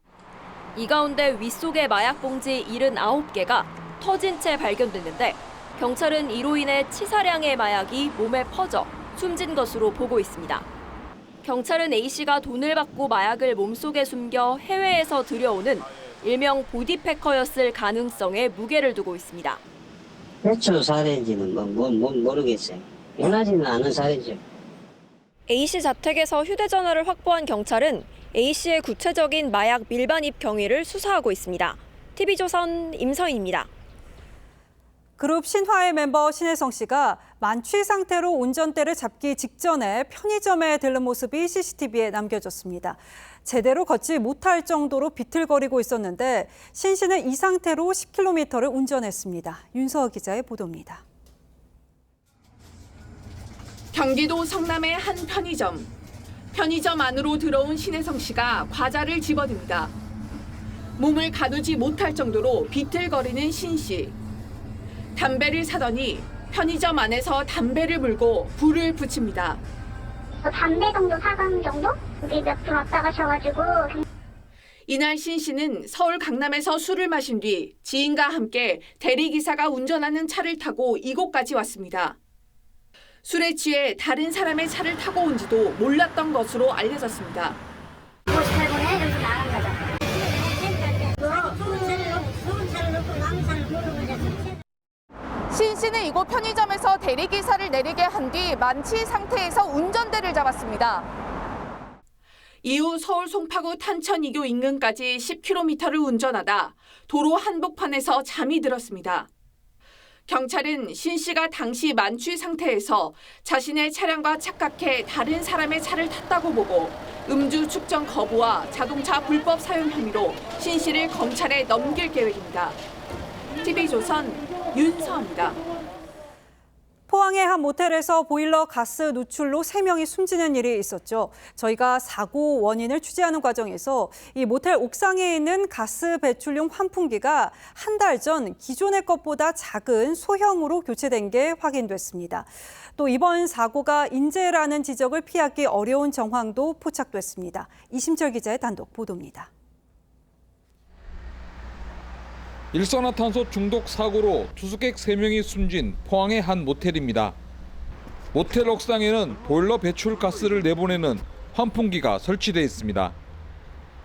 이 가운데 윗속의 마약 봉지 79개가 터진 채 발견됐는데 경찰은 이로 인해 치사량의 마약이 몸에 퍼져 숨진 것으로 보고 있습니다. 경찰은 A씨가 돈을 받고 마약을 몸속에 숨겨 해외에서 들여오는 일명 보디패커였을 가능성에 무게를 두고 있습니다. 해초 사례인지는 모르겠어요. 원하지는 않은 사례죠. A씨 자택에서 휴대전화를 확보한 경찰은 A씨의 구체적인 마약 밀반입 경위를 수사하고 있습니다. TV조선 임서인입니다. 그룹 신화의 멤버 신혜성 씨가 만취 상태로 운전대를 잡기 직전에 편의점에 들른 모습이 CCTV에 남겨졌습니다. 제대로 걷지 못할 정도로 비틀거리고 있었는데 신 씨는 이 상태로 10km를 운전했습니다. 윤서아 기자의 보도입니다. 경기도 성남의 한 편의점. 편의점 안으로 들어온 신혜성 씨가 과자를 집어듭니다. 몸을 가누지 못할 정도로 비틀거리는 신 씨. 담배를 사더니 편의점 안에서 담배를 물고 불을 붙입니다. 담배 정도 사간 정도? 그게 몇 분 왔다 가셔가지고. 이날 신 씨는 서울 강남에서 술을 마신 뒤 지인과 함께 대리기사가 운전하는 차를 타고 이곳까지 왔습니다. 술에 취해 다른 사람의 차를 타고 온지도 몰랐던 것으로 알려졌습니다. 58번에 여기서 나간 거죠. 좋은 차를 놓고 남은 차를 모르고 이제. 신 씨는 이곳 편의점에서 대리기사를 내리게 한 뒤 만취 상태에서 운전대를 잡았습니다. 이후 서울 송파구 탄천 2교 인근까지 10km를 운전하다 도로 한복판에서 잠이 들었습니다. 경찰은 신 씨가 당시 만취 상태에서 자신의 차량과 착각해 다른 사람의 차를 탔다고 보고 음주 측정 거부와 자동차 불법 사용 혐의로 신 씨를 검찰에 넘길 계획입니다. TV조선 윤서입니다. 포항의 한 모텔에서 보일러 가스 누출로 3명이 숨지는 일이 있었죠. 저희가 사고 원인을 취재하는 과정에서 이 모텔 옥상에 있는 가스 배출용 환풍기가 한 달 전 기존의 것보다 작은 소형으로 교체된 게 확인됐습니다. 또 이번 사고가 인재라는 지적을 피하기 어려운 정황도 포착됐습니다. 이심철 기자의 단독 보도입니다. 일산화탄소 중독 사고로 투숙객 3명이 숨진 포항의 한 모텔입니다. 모텔 옥상에는 보일러 배출 가스를 내보내는 환풍기가 설치돼 있습니다.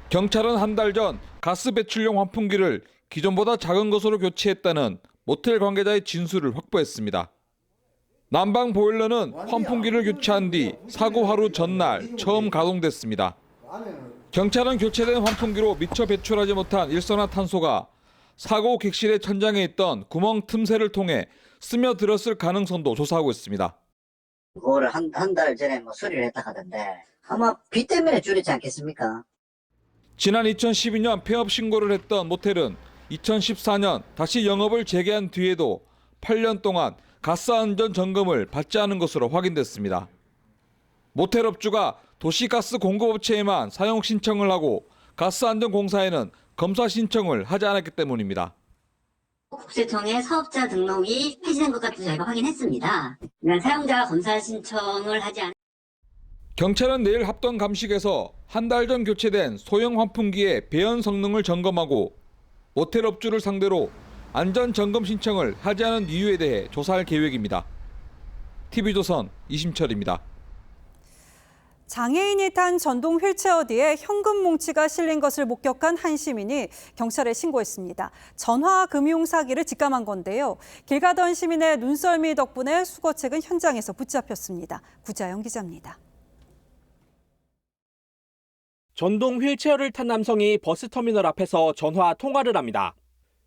경찰은 한 달 전 가스 배출용 환풍기를 기존보다 작은 것으로 교체했다는 모텔 관계자의 진술을 확보했습니다. 난방 보일러는 환풍기를 교체한 뒤 사고 하루 전날 처음 가동됐습니다. 경찰은 교체된 환풍기로 미처 배출하지 못한 일산화탄소가 사고 객실의 천장에 있던 구멍 틈새를 통해 스며들었을 가능성도 조사하고 있습니다. 그거를 한 달 전에 수리를 했다 하던데 아마 비 때문에 줄였지 않겠습니까? 지난 2012년 폐업 신고를 했던 모텔은 2014년 다시 영업을 재개한 뒤에도 8년 동안 가스 안전 점검을 받지 않은 것으로 확인됐습니다. 모텔 업주가 도시가스 공급업체에만 사용 신청을 하고 가스안전공사에는 검사 신청을 하지 않았기 때문입니다. 국세청의 사업자 등록이 폐지된 것 같아서 저희가 확인했습니다. 사용자가 검사 신청을 하지 않은 경찰은 내일 합동 감식에서 한 달 전 교체된 소형 환풍기의 배연 성능을 점검하고 모텔 업주를 상대로 안전 점검 신청을 하지 않은 이유에 대해 조사할 계획입니다. TV조선 이심철입니다. 장애인이 탄 전동 휠체어 뒤에 현금 뭉치가 실린 것을 목격한 한 시민이 경찰에 신고했습니다. 전화금융 사기를 직감한 건데요. 길 가던 시민의 눈썰미 덕분에 수거책은 현장에서 붙잡혔습니다. 구자영 기자입니다. 전동 휠체어를 탄 남성이 버스터미널 앞에서 전화 통화를 합니다.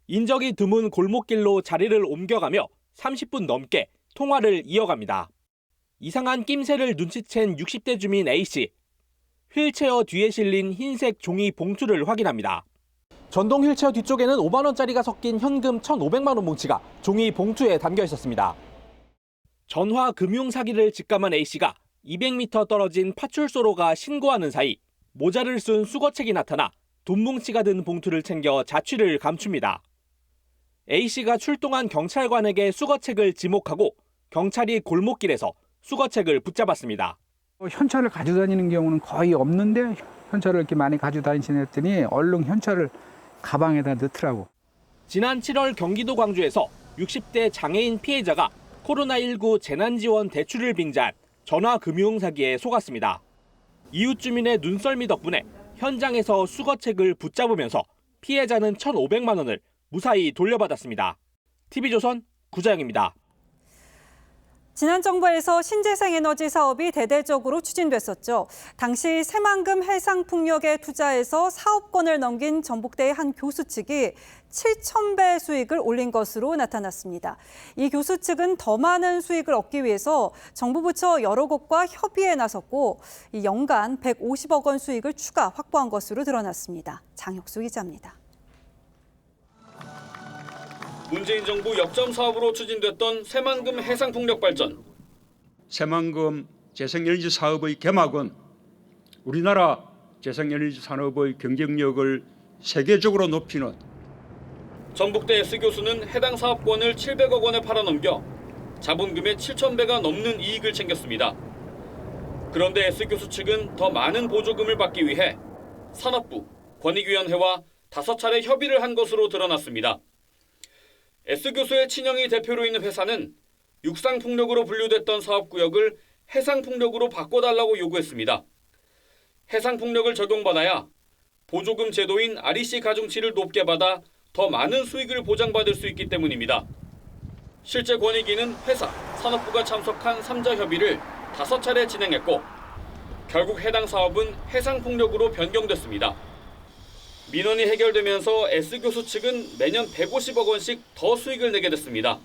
인적이 드문 골목길로 자리를 옮겨가며 30분 넘게 통화를 이어갑니다. 이상한 낌새를 눈치챈 60대 주민 A씨. 휠체어 뒤에 실린 흰색 종이 봉투를 확인합니다. 전동 휠체어 뒤쪽에는 5만 원짜리가 섞인 현금 1,500만 원 뭉치가 종이 봉투에 담겨 있었습니다. 전화 금융 사기를 직감한 A씨가 200m 떨어진 파출소로가 신고하는 사이 모자를 쓴 수거책이 나타나 돈 뭉치가 든 봉투를 챙겨 자취를 감춥니다. A씨가 출동한 경찰관에게 수거책을 지목하고 경찰이 골목길에서 수거책을 붙잡았습니다. 현찰을 가지고 다니는 경우는 거의 없는데 현찰을 이렇게 많이 가지고 다니시는 했더니 얼른 현찰을 가방에다 넣더라고. 지난 7월 경기도 광주에서 60대 장애인 피해자가 코로나19 재난지원 대출을 빙자한 전화금융 사기에 속았습니다. 이웃 주민의 눈썰미 덕분에 현장에서 수거책을 붙잡으면서 피해자는 1,500만 원을 무사히 돌려받았습니다. TV조선 구자영입니다. 지난 정부에서 신재생에너지 사업이 대대적으로 추진됐었죠. 당시 새만금 해상풍력에 투자해서 사업권을 넘긴 전북대의 한 교수 측이 7,000배 수익을 올린 것으로 나타났습니다. 이 교수 측은 더 많은 수익을 얻기 위해서 정부 부처 여러 곳과 협의에 나섰고 연간 150억 원 수익을 추가 확보한 것으로 드러났습니다. 장혁수 기자입니다. 문재인 정부 역점 사업으로 추진됐던 새만금 해상풍력 발전. 새만금 재생에너지 사업의 개막은 우리나라 재생에너지 산업의 경쟁력을 세계적으로 높이는 전북대 S 교수는 해당 사업권을 700억 원에 팔아넘겨 자본금의 7,000배가 넘는 이익을 챙겼습니다. 그런데 S 교수 측은 더 많은 보조금을 받기 위해 산업부, 권익위원회와 5차례 협의를 한 것으로 드러났습니다. S 교수의 친형이 대표로 있는 회사는 육상풍력으로 분류됐던 사업구역을 해상풍력으로 바꿔달라고 요구했습니다. 해상풍력을 적용받아야 보조금 제도인 REC 가중치를 높게 받아 더 많은 수익을 보장받을 수 있기 때문입니다. 실제 권익위는 회사, 산업부가 참석한 3자 협의를 5차례 진행했고 결국 해당 사업은 해상풍력으로 변경됐습니다. 민원이 해결되면서 S교수 측은 매년 150억 원씩 더 수익을 내게 됐습니다.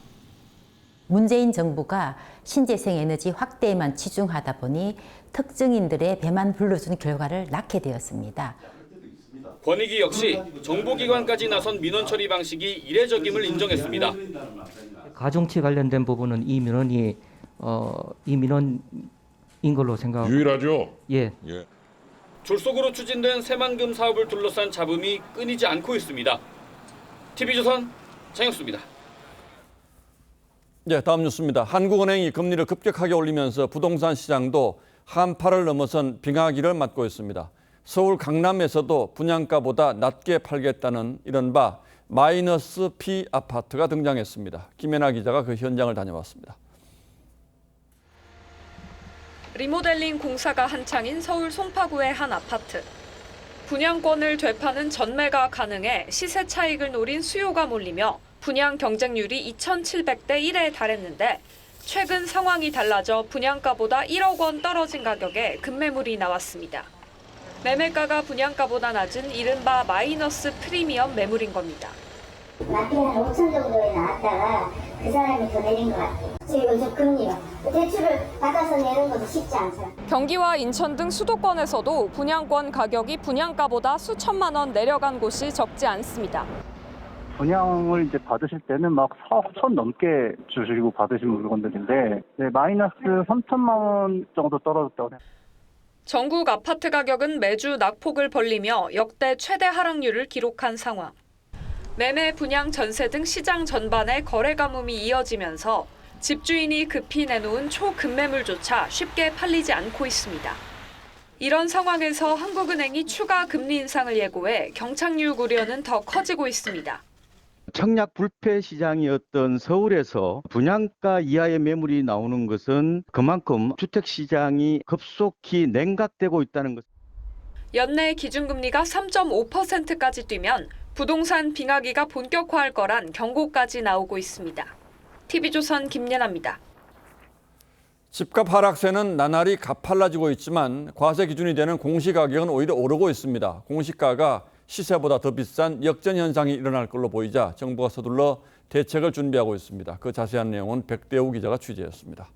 문재인 정부가 신재생 에너지 확대에만 치중하다 보니 특정인들의 배만 불러준 결과를 낳게 되었습니다. 권익위 역시 정보기관까지 나선 민원 처리 방식이 이례적임을 인정했습니다. 가중치 관련된 부분은 이 민원인 걸로 생각합니다. 유일하죠? 예. 졸속으로 추진된 새만금 사업을 둘러싼 잡음이 끊이지 않고 있습니다. TV조선 장혁수입니다. 네, 다음 뉴스입니다. 한국은행이 금리를 급격하게 올리면서 부동산 시장도 한파를 넘어선 빙하기를 맞고 있습니다. 서울 강남에서도 분양가보다 낮게 팔겠다는 이른바 마이너스 P 아파트가 등장했습니다. 김연아 기자가 그 현장을 다녀왔습니다. 리모델링 공사가 한창인 서울 송파구의 한 아파트. 분양권을 되파는 전매가 가능해 시세 차익을 노린 수요가 몰리며 분양 경쟁률이 2,700대 1에 달했는데 최근 상황이 달라져 분양가보다 1억 원 떨어진 가격에 급매물이 나왔습니다. 매매가가 분양가보다 낮은 이른바 마이너스 프리미엄 매물인 겁니다. 낮게 한 5천 정도에 나왔다가 그 사람이 더 내린 것 같아요. 지금 요즘 금리가 대출을 받아서 내는 것도 쉽지 않죠. 경기와 인천 등 수도권에서도 분양권 가격이 분양가보다 수천만 원 내려간 곳이 적지 않습니다. 분양을 이제 받으실 때는 막 4억 천 넘게 주시고 받으신 물건들인데 마이너스 3천만 원 정도 떨어졌다고 생각합니다. 전국 아파트 가격은 매주 낙폭을 벌리며 역대 최대 하락률을 기록한 상황. 매매, 분양, 전세 등 시장 전반에 거래 가뭄이 이어지면서 집주인이 급히 내놓은 초급매물조차 쉽게 팔리지 않고 있습니다. 이런 상황에서 한국은행이 추가 금리 인상을 예고해 경착륙 우려는 더 커지고 있습니다. 청약 불패 시장이었던 서울에서 분양가 이하의 매물이 나오는 것은 그만큼 주택 시장이 급속히 냉각되고 있다는 것. 연내 기준금리가 3.5%까지 뛰면 부동산 빙하기가 본격화할 거란 경고까지 나오고 있습니다. TV조선 김예나입니다. 집값 하락세는 나날이 가팔라지고 있지만 과세 기준이 되는 공시가격은 오히려 오르고 있습니다. 공시가가 시세보다 더 비싼 역전 현상이 일어날 걸로 보이자 정부가 서둘러 대책을 준비하고 있습니다. 그 자세한 내용은 백대우 기자가 취재했습니다.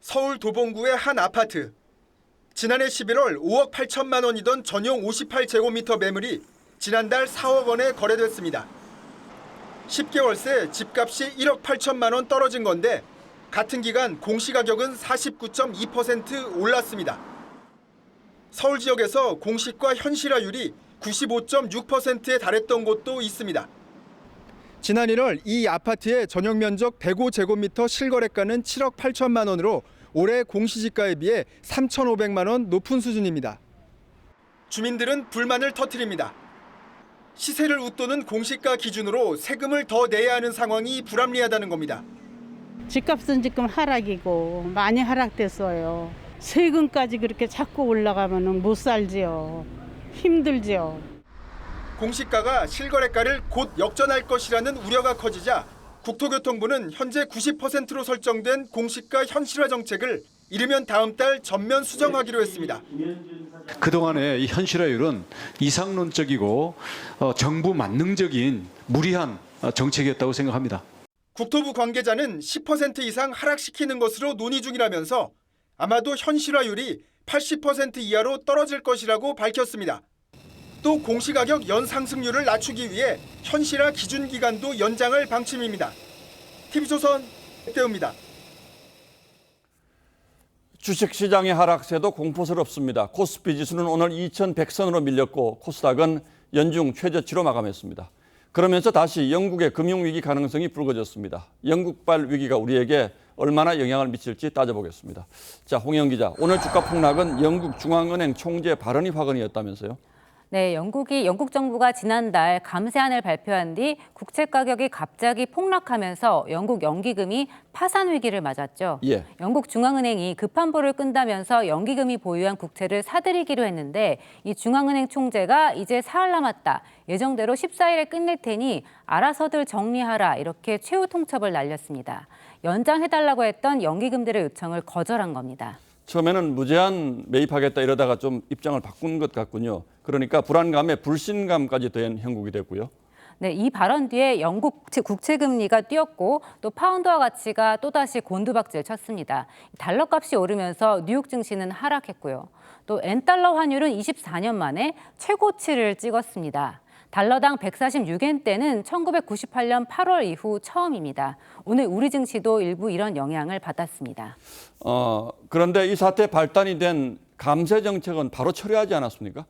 서울 도봉구의 한 아파트. 지난해 11월 5억 8천만 원이던 전용 58제곱미터 매물이 지난달 4억 원에 거래됐습니다. 10개월 새 집값이 1억 8천만 원 떨어진 건데 같은 기간 공시가격은 49.2% 올랐습니다. 서울 지역에서 공시가 현실화율이 95.6%에 달했던 곳도 있습니다. 지난 1월 이 아파트의 전용 면적 105제곱미터 실거래가는 7억 8천만 원으로 올해 공시지가에 비해 3,500만 원 높은 수준입니다. 주민들은 불만을 터뜨립니다. 시세를 웃도는 공시가 기준으로 세금을 더 내야 하는 상황이 불합리하다는 겁니다. 집값은 지금 하락이고 많이 하락됐어요. 세금까지 그렇게 자꾸 올라가면 못 살지요. 힘들지요. 공시가가 실거래가를 곧 역전할 것이라는 우려가 커지자 국토교통부는 현재 90%로 설정된 공시가 현실화 정책을 이르면 다음 달 전면 수정하기로 했습니다. 그동안의 이 현실화율은 이상론적이고 정부 만능적인 무리한 정책이었다고 생각합니다. 국토부 관계자는 10% 이상 하락시키는 것으로 논의 중이라면서 아마도 현실화율이 80% 이하로 떨어질 것이라고 밝혔습니다. 또 공시가격 연상승률을 낮추기 위해 현실화 기준 기간도 연장할 방침입니다. TV조선 백대우입니다. 주식시장의 하락세도 공포스럽습니다. 코스피 지수는 오늘 2100선으로 밀렸고 코스닥은 연중 최저치로 마감했습니다. 그러면서 다시 영국의 금융위기 가능성이 불거졌습니다. 영국발 위기가 우리에게 얼마나 영향을 미칠지 따져보겠습니다. 자, 홍영 기자, 오늘 주가 폭락은 영국 중앙은행 총재 발언이 화근이었다면서요? 네, 영국 정부가 지난달 감세안을 발표한 뒤 국채 가격이 갑자기 폭락하면서 영국 연기금이 파산 위기를 맞았죠. 예. 영국 중앙은행이 급한 불을 끈다면서 연기금이 보유한 국채를 사들이기로 했는데 이 중앙은행 총재가 이제 사흘 남았다. 예정대로 14일에 끝낼 테니 알아서들 정리하라 이렇게 최후 통첩을 날렸습니다. 연장해달라고 했던 연기금들의 요청을 거절한 겁니다. 처음에는 무제한 매입하겠다 이러다가 좀 입장을 바꾼 것 같군요. 그러니까 불안감에 불신감까지 더한 형국이 됐고요. 네, 이 발언 뒤에 영국 국채 금리가 뛰었고 또 파운드화 가치가 또다시 곤두박질 쳤습니다. 달러 값이 오르면서 뉴욕 증시는 하락했고요. 또 엔달러 환율은 24년 만에 최고치를 찍었습니다. 달러당 146엔대는 1998년 8월 이후 처음입니다. 오늘 우리 증시도 일부 이런 영향을 받았습니다. 그런데 이 사태 발단이 된 감세 정책은 바로 처리하지 않았습니까?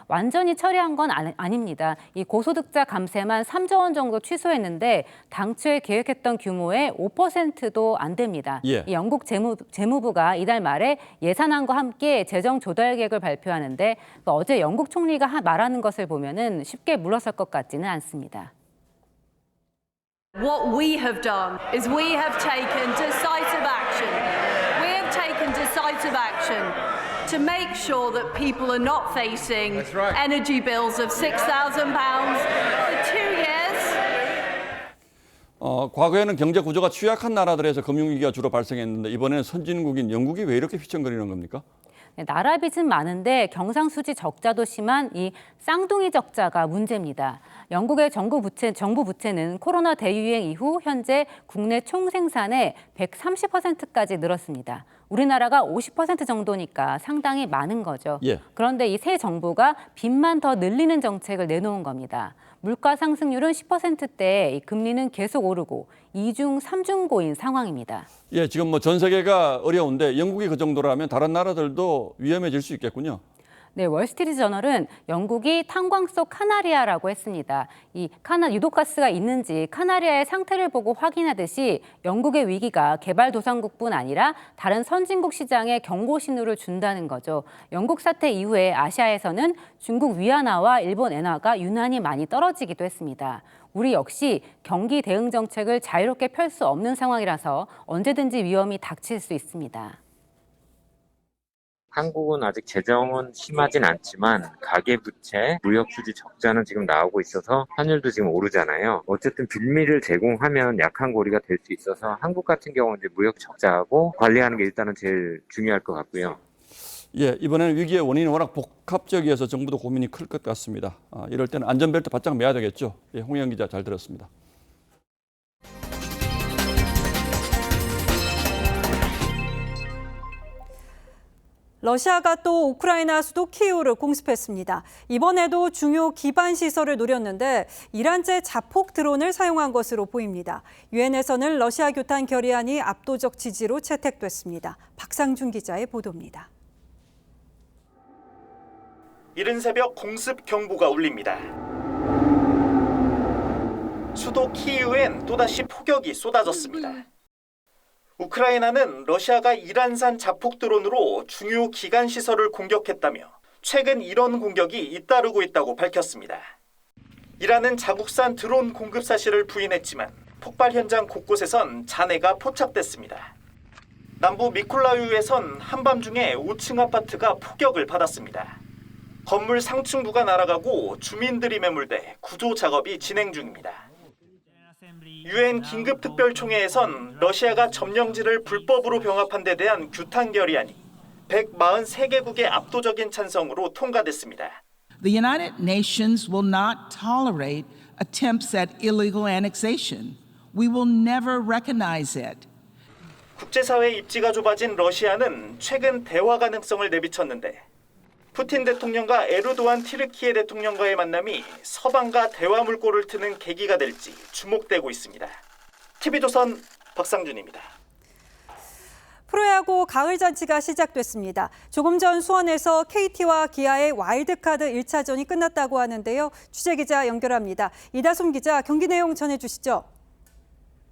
완전히 처리한 건 아닙니다. 이 고소득자 감세만 3조 원 정도 취소했는데 당초에 계획했던 규모의 5%도 안 됩니다. 예. 이 영국 재무부가 이달 말에 예산안과 함께 재정 조달 계획을 발표하는데 어제 영국 총리가 말하는 것을 보면은 쉽게 물러설 것 같지는 않습니다. What we have done is we have taken decisive action to make sure that people are not facing energy bills of £6,000 for 2 years. 과거에는 경제 구조가 취약한 나라들에서 금융위기가 주로 발생했는데 이번에는 선진국인 영국이 왜 이렇게 휘청거리는 겁니까? 네, 나라 빚은 많은데 경상수지 적자도 심한 이 쌍둥이 적자가 문제입니다. 영국의 정부 부채는 코로나 대유행 이후 현재 국내 총생산의 130%까지 늘었습니다. 우리나라가 50% 정도니까 상당히 많은 거죠. 예. 그런데 이 새 정부가 빚만 더 늘리는 정책을 내놓은 겁니다. 물가 상승률은 10%대에 금리는 계속 오르고 2중, 3중고인 상황입니다. 예, 지금 전 세계가 어려운데 영국이 그 정도라면 다른 나라들도 위험해질 수 있겠군요. 네, 월스트리트저널은 영국이 탄광 속 카나리아라고 했습니다. 이 유독가스가 있는지 카나리아의 상태를 보고 확인하듯이 영국의 위기가 개발도상국뿐 아니라 다른 선진국 시장에 경고 신호를 준다는 거죠. 영국 사태 이후에 아시아에서는 중국 위안화와 일본 엔화가 유난히 많이 떨어지기도 했습니다. 우리 역시 경기 대응 정책을 자유롭게 펼 수 없는 상황이라서 언제든지 위험이 닥칠 수 있습니다. 한국은 아직 재정은 심하진 않지만 가계부채, 무역수지 적자는 지금 나오고 있어서 환율도 지금 오르잖아요. 어쨌든 빌미를 제공하면 약한 고리가 될 수 있어서 한국 같은 경우는 이제 무역 적자하고 관리하는 게 일단은 제일 중요할 것 같고요. 예, 이번에는 위기의 원인이 워낙 복합적이어서 정부도 고민이 클 것 같습니다. 이럴 때는 안전벨트 바짝 매야 되겠죠. 예, 홍영 기자 잘 들었습니다. 러시아가 또 우크라이나 수도 키이우를 공습했습니다. 이번에도 중요 기반 시설을 노렸는데 이란제 자폭 드론을 사용한 것으로 보입니다. 유엔에서는 러시아 교탄 결의안이 압도적 지지로 채택됐습니다. 박상준 기자의 보도입니다. 이른 새벽 공습 경보가 울립니다. 수도 키이우엔 또다시 포격이 쏟아졌습니다. 우크라이나는 러시아가 이란산 자폭 드론으로 중요 기관 시설을 공격했다며 최근 이런 공격이 잇따르고 있다고 밝혔습니다. 이란은 자국산 드론 공급 사실을 부인했지만 폭발 현장 곳곳에선 잔해가 포착됐습니다. 남부 미콜라이우에선 한밤중에 5층 아파트가 포격을 받았습니다. 건물 상층부가 날아가고 주민들이 매몰돼 구조 작업이 진행 중입니다. 유엔 긴급특별총회에선 러시아가 점령지를 불법으로 병합한 데 대한 규탄 결의안이 143개국의 압도적인 찬성으로 통과됐습니다. The United Nations will not tolerate attempts at illegal annexation. We will never recognize it. 국제사회 입지가 좁아진 러시아는 최근 대화 가능성을 내비쳤는데 푸틴 대통령과 에르도안 티르키예 대통령과의 만남이 서방과 대화 물꼬를 트는 계기가 될지 주목되고 있습니다. TV조선 박상준입니다. 프로야구 가을 잔치가 시작됐습니다. 조금 전 수원에서 KT와 기아의 와일드카드 1차전이 끝났다고 하는데요. 취재기자 연결합니다. 이다솜 기자, 경기 내용 전해주시죠.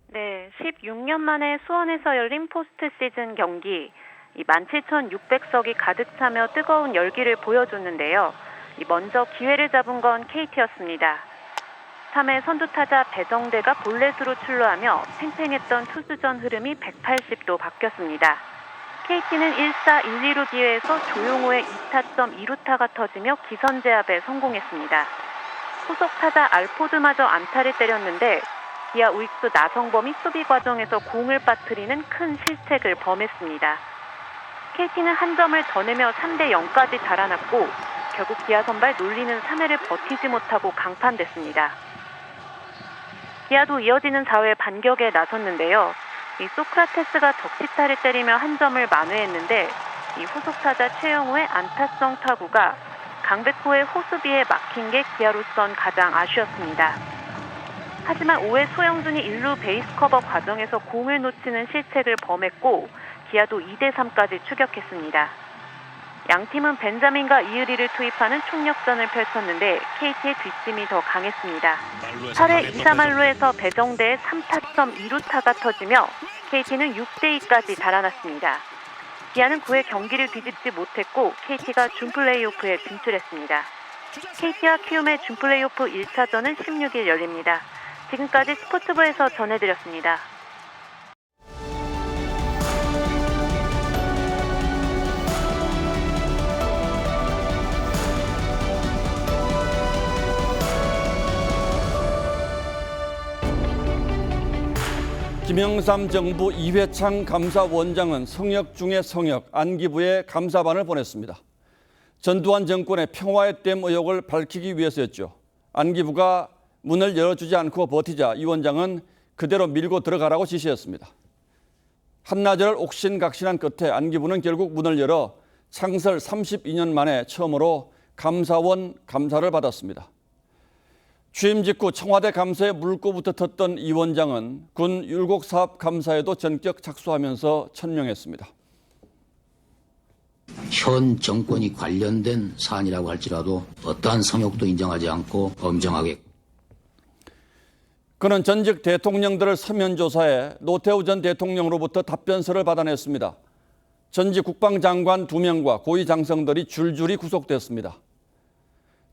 네, 16년 만에 수원에서 열린 포스트 시즌 경기. 17,600석이 가득 차며 뜨거운 열기를 보여줬는데요. 먼저 기회를 잡은 건 KT였습니다. 3회 선두타자 배정대가 볼넷으로 출루하며 팽팽했던 투수전 흐름이 180도 바뀌었습니다. KT는 1사 1, 2루 기회에서 조용호의 2타점 2루타가 터지며 기선제압에 성공했습니다. 후속 타자 알포드마저 안타를 때렸는데 기아 우익수 나성범이 수비 과정에서 공을 빠뜨리는 큰 실책을 범했습니다. KT는 한 점을 더 내며 3대 0까지 달아났고 결국 기아 선발 놀리는 3회를 버티지 못하고 강판됐습니다. 기아도 이어지는 4회 반격에 나섰는데요. 이 소크라테스가 적시타를 때리며 한 점을 만회했는데 이 후속 타자 최영우의 안타성 타구가 강백호의 호수비에 막힌 게 기아로선 가장 아쉬웠습니다. 하지만 5회 소영준이 1루 베이스 커버 과정에서 공을 놓치는 실책을 범했고 기아도 2대3까지 추격했습니다. 양팀은 벤자민과 이의리를 투입하는 총력전을 펼쳤는데 KT의 뒷심이 더 강했습니다. 8회 2사말루에서 배정대의 3타점 2루타가 터지며 KT는 6대2까지 달아났습니다. 기아는 9회 경기를 뒤집지 못했고 KT가 준플레이오프에 진출했습니다. KT와 키움의 준플레이오프 1차전은 16일 열립니다. 지금까지 스포츠부에서 전해드렸습니다. 김영삼 정부 이회창 감사원장은 성역 중에 성역 안기부에 감사반을 보냈습니다. 전두환 정권의 평화의 댐 의혹을 밝히기 위해서였죠. 안기부가 문을 열어주지 않고 버티자 이 원장은 그대로 밀고 들어가라고 지시했습니다. 한나절을 옥신각신한 끝에 안기부는 결국 문을 열어 창설 32년 만에 처음으로 감사원 감사를 받았습니다. 취임 직후 청와대 감사에 물꼬부터 텄던 이 원장은 군 율곡사업 감사에도 전격 착수하면서 천명했습니다. 현 정권이 관련된 사안이라고 할지라도 어떠한 성역도 인정하지 않고 엄정하게. 그는 전직 대통령들을 서면 조사해 노태우 전 대통령으로부터 답변서를 받아냈습니다. 전직 국방장관 2명과 고위 장성들이 줄줄이 구속됐습니다.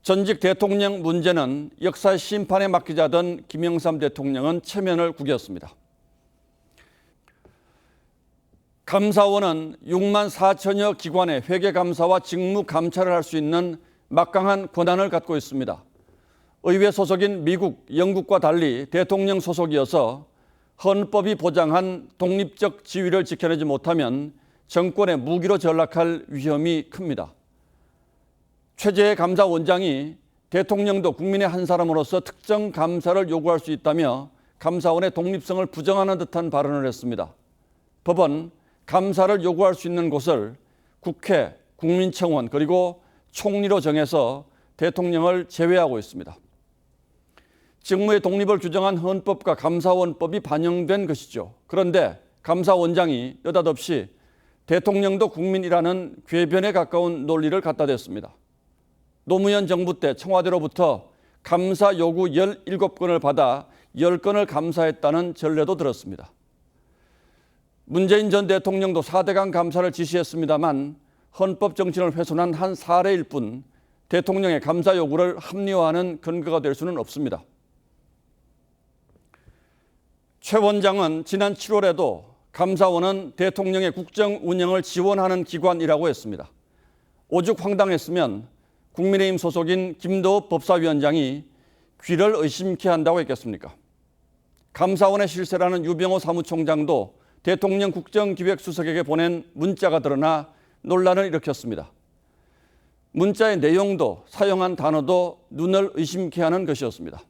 전직 대통령 문제는 역사의 심판에 맡기자던 김영삼 대통령은 체면을 구겼습니다. 감사원은 6만 4천여 기관의 회계감사와 직무감찰을 할 수 있는 막강한 권한을 갖고 있습니다. 의회 소속인 미국, 영국과 달리 대통령 소속이어서 헌법이 보장한 독립적 지위를 지켜내지 못하면 정권의 무기로 전락할 위험이 큽니다. 최재해 감사원장이 대통령도 국민의 한 사람으로서 특정 감사를 요구할 수 있다며 감사원의 독립성을 부정하는 듯한 발언을 했습니다. 법원 감사를 요구할 수 있는 곳을 국회, 국민청원 그리고 총리로 정해서 대통령을 제외하고 있습니다. 직무의 독립을 규정한 헌법과 감사원법이 반영된 것이죠. 그런데 감사원장이 느닷없이 대통령도 국민이라는 궤변에 가까운 논리를 갖다 댔습니다. 노무현 정부 때 청와대로부터 감사 요구 17건을 받아 10건을 감사했다는 전례도 들었습니다. 문재인 전 대통령도 4대강 감사를 지시했습니다만 헌법 정신을 훼손한 한 사례일 뿐 대통령의 감사 요구를 합리화하는 근거가 될 수는 없습니다. 최 원장은 지난 7월에도 감사원은 대통령의 국정 운영을 지원하는 기관이라고 했습니다. 오죽 황당했으면 국민의힘 소속인 김도읍 법사위원장이 귀를 의심케 한다고 했겠습니까? 감사원의 실세라는 유병호 사무총장도 대통령 국정기획수석에게 보낸 문자가 드러나 논란을 일으켰습니다. 문자의 내용도 사용한 단어도 눈을 의심케 하는 것이었습니다.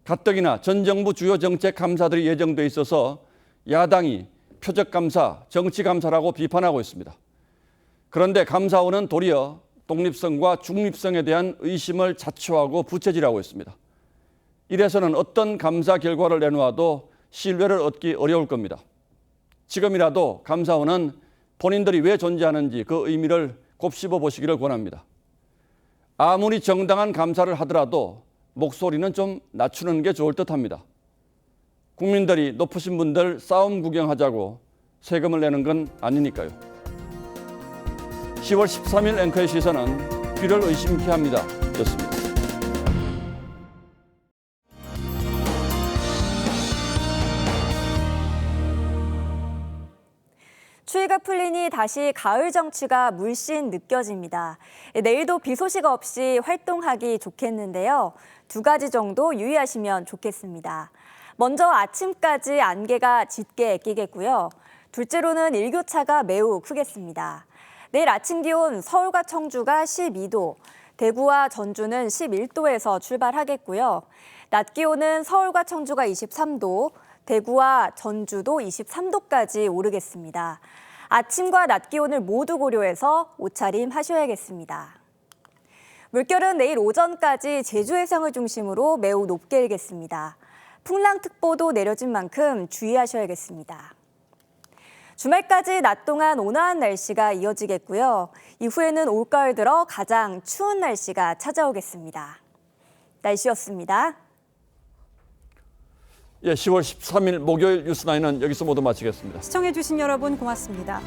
가뜩이나 전 정부 주요 정책 감사들이 예정돼 있어서 야당이 표적감사, 정치감사라고 비판하고 있습니다. 그런데 감사원은 도리어 독립성과 중립성에 대한 의심을 자초하고 부채질하고 있습니다. 이래서는 어떤 감사 결과를 내놓아도 신뢰를 얻기 어려울 겁니다. 지금이라도 감사원은 본인들이 왜 존재하는지 그 의미를 곱씹어 보시기를 권합니다. 아무리 정당한 감사를 하더라도 목소리는 좀 낮추는 게 좋을 듯합니다. 국민들이 높으신 분들 싸움 구경하자고 세금을 내는 건 아니니까요. 10월 13일 앵커의 시선은 귀를 의심케 합니다. 였습니다. 추위가 풀리니 다시 가을 정취가 물씬 느껴집니다. 내일도 비 소식 없이 활동하기 좋겠는데요. 2가지 정도 유의하시면 좋겠습니다. 먼저 아침까지 안개가 짙게 끼겠고요. 둘째로는 일교차가 매우 크겠습니다. 내일 아침 기온 서울과 청주가 12도, 대구와 전주는 11도에서 출발하겠고요. 낮 기온은 서울과 청주가 23도, 대구와 전주도 23도까지 오르겠습니다. 아침과 낮 기온을 모두 고려해서 옷차림 하셔야겠습니다. 물결은 내일 오전까지 제주 해상을 중심으로 매우 높게 일겠습니다. 풍랑특보도 내려진 만큼 주의하셔야겠습니다. 주말까지 낮 동안 온화한 날씨가 이어지겠고요. 이후에는 올가을 들어 가장 추운 날씨가 찾아오겠습니다. 날씨였습니다. 10월 13일 목요일 뉴스9는 여기서 모두 마치겠습니다. 시청해주신 여러분 고맙습니다.